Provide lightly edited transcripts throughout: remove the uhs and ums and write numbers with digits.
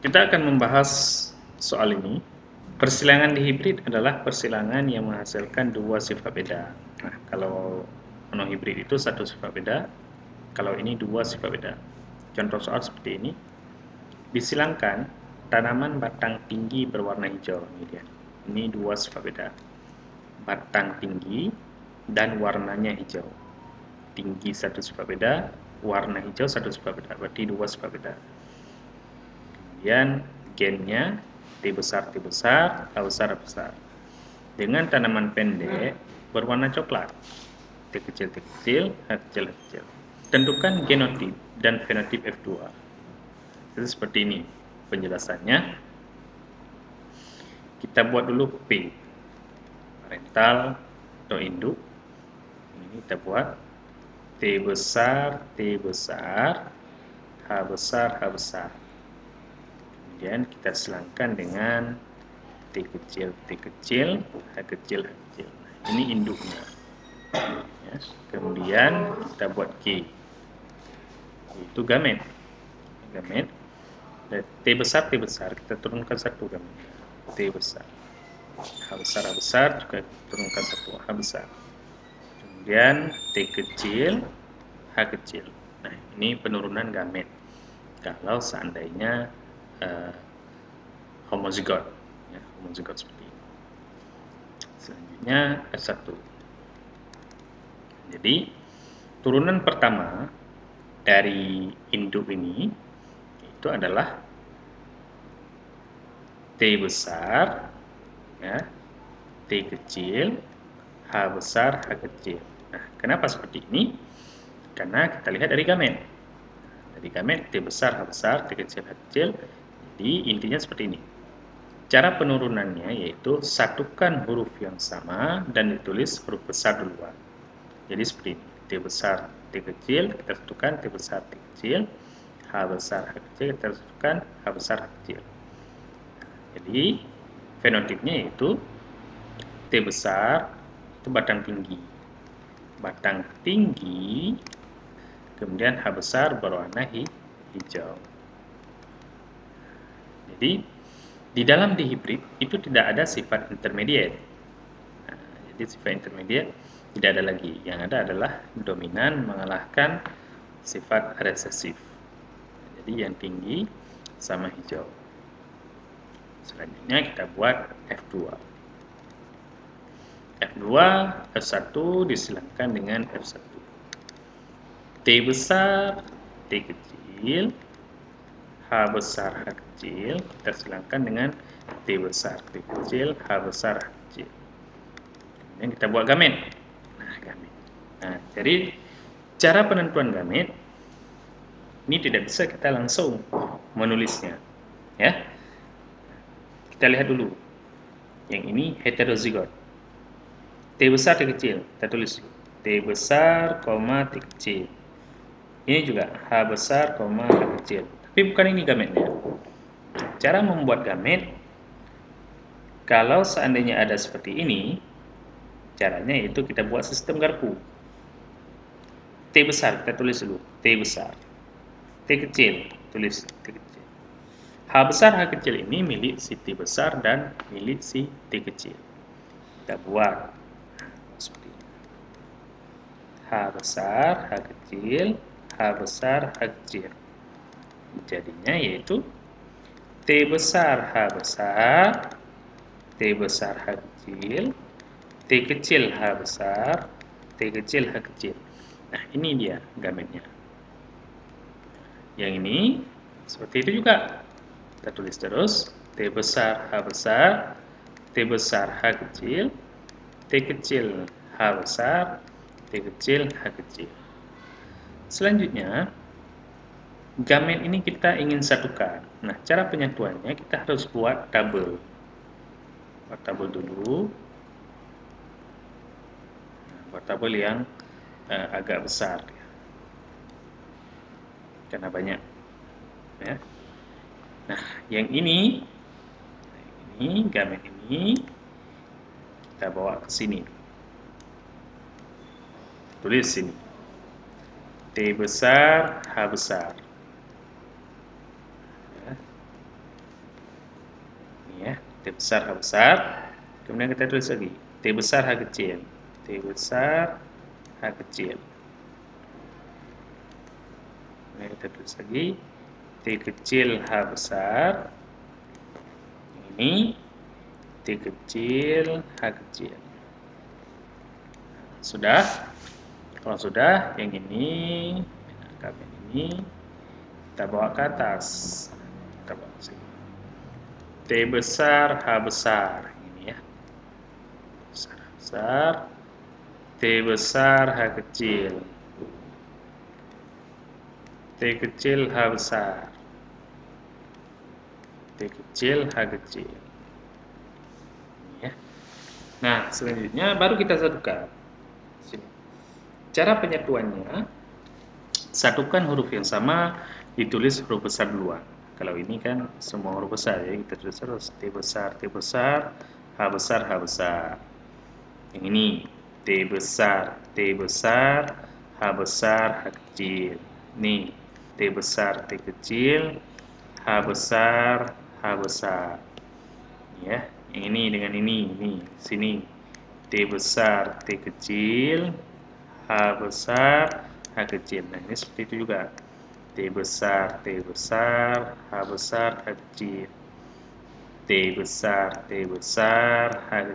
Kita akan membahas soal ini. Persilangan dihibrid adalah persilangan yang menghasilkan dua sifat beda. Nah, kalau monohibrid itu satu sifat beda, kalau ini dua sifat beda. Contoh soal seperti ini. Disilangkan tanaman batang tinggi berwarna hijau. Ini dia. Ini dua sifat beda. Batang tinggi dan warnanya hijau. Tinggi satu sifat beda, warna hijau satu sifat beda. Berarti dua sifat beda. Kemudian gennya T besar, H besar, H besar. Dengan tanaman pendek berwarna coklat. T kecil, H kecil, H kecil. Tentukan genotip dan fenotip F2. Jadi seperti ini penjelasannya. Kita buat dulu P. Parental atau induk. Ini kita buat T besar, H besar, H besar. Kemudian kita silangkan dengan T kecil, H kecil, H kecil. Ini induknya. Ya. Kemudian kita buat G, yaitu gamet. T besar, kita turunkan satu gamet. T besar. H besar, juga turunkan satu, H besar. Kemudian T kecil, H kecil. Nah, ini penurunan gamet. Kalau seandainya homozigot, ya, homozigot seperti ini. Selanjutnya F1. Jadi turunan pertama dari induk ini itu adalah T besar, ya, T kecil, H besar, H kecil. Nah, kenapa seperti ini? Karena kita lihat dari gamet. Dari gamet T besar, H besar, T kecil, H kecil. Jadi intinya seperti ini. Cara penurunannya yaitu satukan huruf yang sama dan ditulis huruf besar duluan. Jadi seperti ini. T besar, T kecil, kita satukan T besar, T kecil. H besar, H kecil, kita satukan H besar, H kecil. Jadi fenotipnya yaitu T besar itu batang tinggi. Batang tinggi, kemudian H besar berwarna hijau. Jadi di dalam dihibrid itu tidak ada sifat intermediate. Nah, jadi sifat intermediate tidak ada lagi. Yang ada adalah dominan mengalahkan sifat resesif. Jadi yang tinggi sama hijau. Selanjutnya kita buat F2. F1 disilangkan dengan F1. T besar, T kecil, H besar, H kecil, kita silangkan dengan T besar, T kecil, H besar, H kecil. Kemudian kita buat gamet. Nah, jadi cara penentuan gamet ini tidak bisa kita langsung menulisnya, ya. Kita lihat dulu. Yang ini heterozigot. T besar, T kecil, kita tulis T besar, T kecil. Ini juga H besar, H kecil. Tapi bukan ini gametnya. Cara membuat gamet, kalau seandainya ada seperti ini, caranya yaitu kita buat sistem garpu. T besar, kita tulis dulu, T besar. T kecil, tulis T kecil. H besar, H kecil ini milik si T besar dan milik si T kecil. Kita buat seperti ini. H besar, H kecil, H besar, H kecil. Jadinya yaitu T besar, H besar, T besar, H kecil, T kecil, H besar, T kecil, H kecil. Nah, ini dia gametnya. Yang ini seperti itu juga. Kita tulis terus T besar, H besar, T besar, H kecil, T kecil, H besar, T kecil, H kecil. Selanjutnya, gamet ini kita ingin satukan. Nah, cara penyatuannya kita harus buat tabel. Buat tabel dulu. Buat tabel yang agak besar. Karena banyak. Ya. Nah, yang ini gamet ini kita bawa ke sini. Tulis sini. T besar, H besar. Ya. T besar, H besar. Kemudian kita tulis lagi T besar, H kecil. T besar, H kecil. Kemudian kita tulis lagi T kecil, H besar. Ini T kecil, H kecil. Sudah? Kalau sudah, yang ini, yang ini kita bawa ke atas. Kita bawa ke sini. T besar, H besar. Ini ya. Besar, besar. T besar, H kecil. T kecil, H besar. T kecil, H kecil. Ini ya. Nah, selanjutnya baru kita satukan. Sini. Cara penyatuannya, satukan huruf yang sama, ditulis huruf besar duluan. Kalau ini kan semua huruf besar, ya kita tulis terus T besar, H besar, H besar. Yang ini T besar, H besar, H kecil. Nih T besar, T kecil, H besar, H besar. Ya, yang ini dengan ini, nih sini T besar, T kecil, H besar, H kecil. Nah ini seperti itu juga. T besar, H besar, H kecil. T besar, H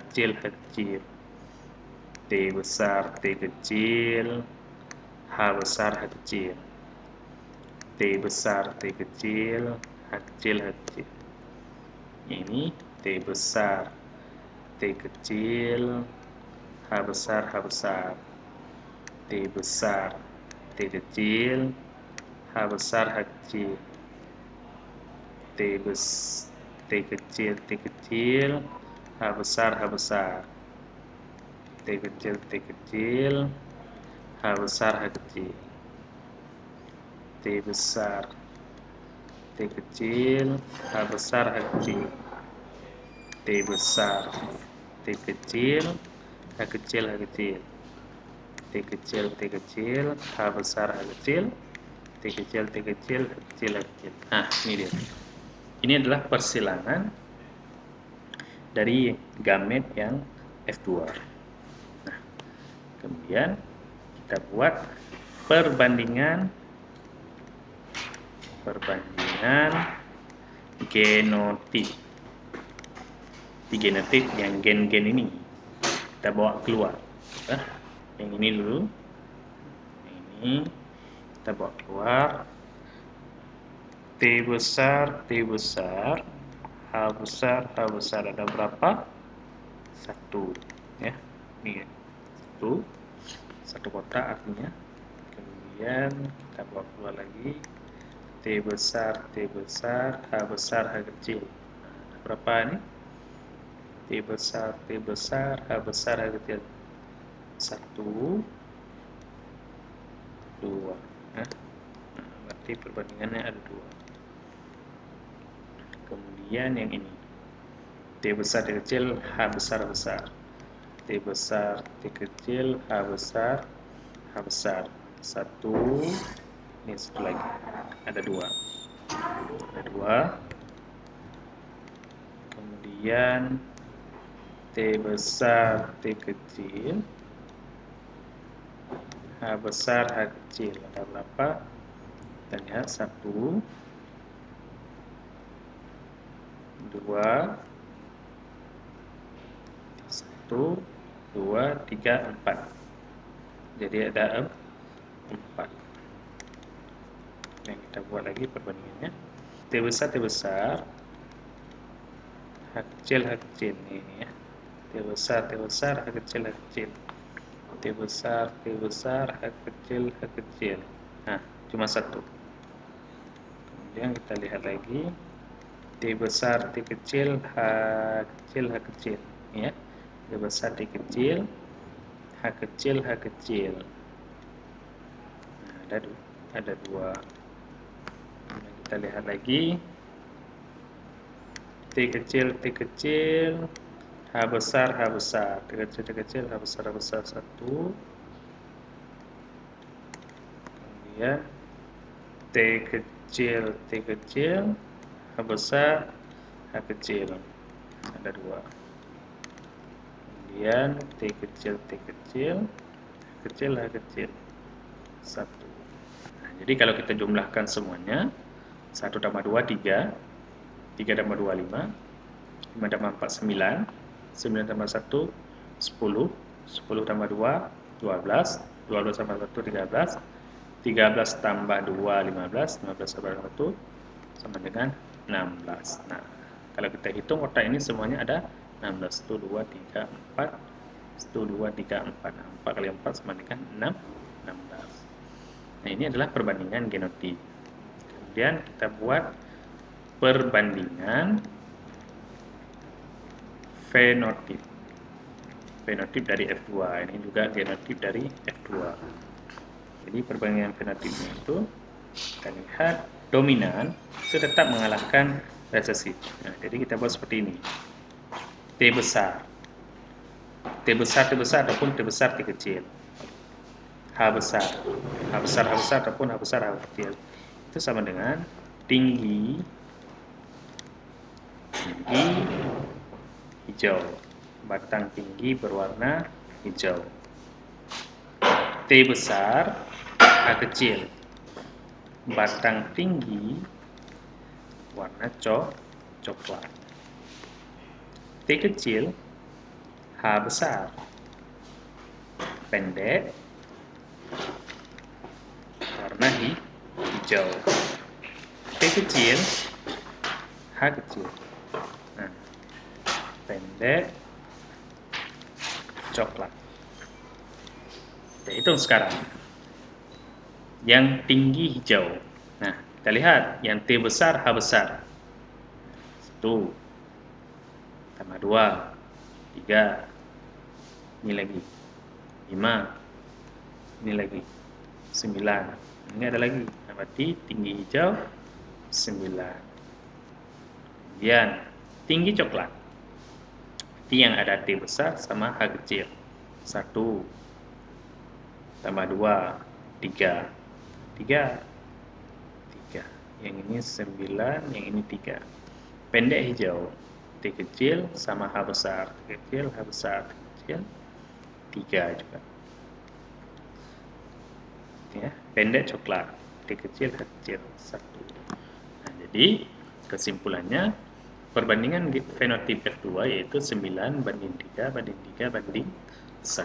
kecil, H kecil. T besar, T kecil, H besar, H kecil. T besar, T kecil, H kecil, H kecil. Ini T besar, T kecil, H besar, H besar. T besar, T kecil, H besar, H kecil. T kecil, T kecil, H besar, H besar. T kecil, T kecil, H besar, H kecil. T besar, T kecil, H besar, H kecil. T besar, T kecil, H kecil, H kecil. T kecil, T kecil, H besar, H kecil. T kecil, T kecil, H kecil, H kecil. Nah, ini dia. Ini adalah persilangan dari gamet yang F2. Nah, kemudian kita buat perbandingan genotip. Di genotip yang gen-gen ini kita bawa keluar. Yang ini dulu. Ini kita bawa keluar. T besar, H besar, H besar ada berapa? 1 ya. Ini 1 kotak artinya. Kemudian kita bawa keluar lagi T besar, H besar, H kecil. Ada berapa ini? T besar, H besar, H kecil. 1, 2 nah, berarti perbandingannya ada 2. Kemudian yang ini T besar, T kecil, H besar, H besar. T besar, T kecil, H besar, H besar. 1, ini 1 lagi. Ada 2. Kemudian T besar, T kecil, H besar, H kecil. Ada berapa? Kita lihat 1, 2, 1, 2, 3, 4. Jadi ada 4. Yang kita buat lagi perbandingannya. T besar, H kecil, H kecil. Ini ya. T besar, H kecil, H kecil. T besar, H kecil, H kecil. Nah, cuma 1. Kemudian kita lihat lagi. T besar, T kecil, H kecil, H kecil. Ya. T besar, T kecil, H kecil, H kecil. Nah, ada 2. Kemudian kita lihat lagi. T kecil, H besar, H besar. T kecil, H besar, H besar. 1. Kemudian T kecil, H besar, H kecil. ada 2. Kemudian T kecil, H kecil 1. Nah, jadi kalau kita jumlahkan semuanya, 1 tambah 2 3, 3 tambah 2 5, 5 tambah 4 9, 9 tambah 1 10, 10 tambah 2 12, 12 tambah 1 13, 13 tambah 2 15, 15 tambah 1 sama dengan 16. Nah, kalau kita hitung kotak ini semuanya ada 16. 1 2 3 4, 1 2 3 4. Nah, 4 kali 4 sama dengan 16. Nah, ini adalah perbandingan genotip. Kemudian kita buat perbandingan fenotip. Fenotip dari F2. Ini juga genotip dari F2. Jadi perbandingan fenotipnya itu kita lihat dominan itu tetap mengalahkan resesif. Nah, jadi kita buat seperti ini. T besar ataupun T besar T kecil. H besar ataupun H besar H kecil. Itu sama dengan tinggi hijau. Batang tinggi berwarna hijau. T besar H kecil. Batang tinggi warna coklat. T kecil H besar. Pendek warna hijau. T kecil H kecil. Nah, pendek coklat. Kita hitung sekarang. Yang tinggi hijau. Nah, kita lihat yang T besar H besar. 1 tambah 2 3, ini lagi 5, ini lagi 9, ini ada lagi. Nah, berarti tinggi hijau 9. Kemudian tinggi coklat, berarti yang ada T besar sama H kecil. 1 tambah 2 3, 3, yang ini 9, yang ini 3. Pendek hijau, T kecil sama H besar, T kecil, H besar, T kecil, 3 juga. Ya, pendek coklat, T kecil, H kecil, 1. Nah, jadi kesimpulannya perbandingan fenotip F2 yaitu 9 banding 3 banding 3 banding 1.